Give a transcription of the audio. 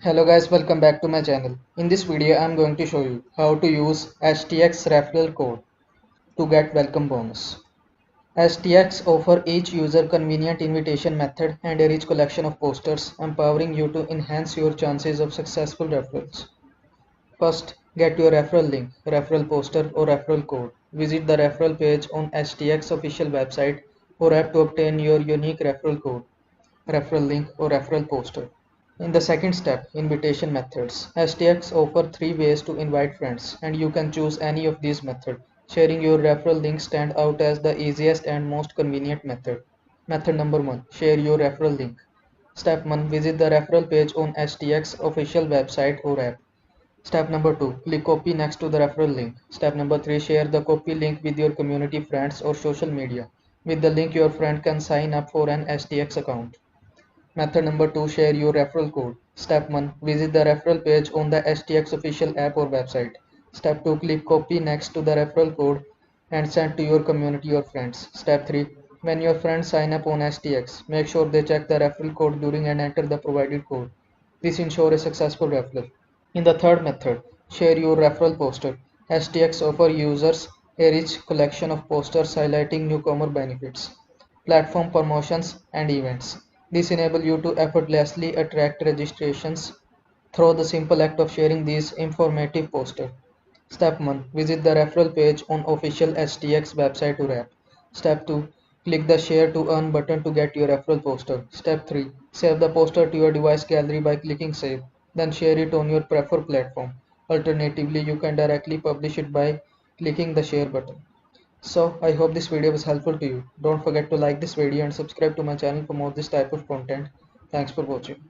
Hello guys, welcome back to my channel. In this video, I am going to show you how to use HTX referral code to get welcome bonus. HTX offer each user convenient invitation method and a rich collection of posters, empowering you to enhance your chances of successful referrals. First, get your referral link, referral poster or referral code. Visit the referral page on HTX official website or app to obtain your unique referral code, referral link or referral poster. In the second step, invitation methods, HTX offer 3 ways to invite friends, and you can choose any of these methods. Sharing your referral link stands out as the easiest and most convenient method. Method number 1. Share your referral link. Step 1. Visit the referral page on HTX official website or app. Step number 2. Click copy next to the referral link. Step number 3. Share the copy link with your community friends or social media. With the link, your friend can sign up for an HTX account. Method number 2. Share your referral code. Step 1. Visit the referral page on the HTX official app or website. Step 2. Click copy next to the referral code and send to your community or friends. Step 3. When your friends sign up on HTX, make sure they check the referral code during and enter the provided code. This ensures a successful referral. In the third method, share your referral poster. HTX offers users a rich collection of posters highlighting newcomer benefits, platform promotions, and events. This enables you to effortlessly attract registrations through the simple act of sharing these informative posters. Step 1. Visit the referral page on official HTX website or app. Step 2. Click the Share to Earn button to get your referral poster. Step 3. Save the poster to your device gallery by clicking Save. Then share it on your preferred platform. Alternatively, you can directly publish it by clicking the Share button. So, I hope this video was helpful to you. Don't forget to like this video and subscribe to my channel for more this type of content. Thanks for watching.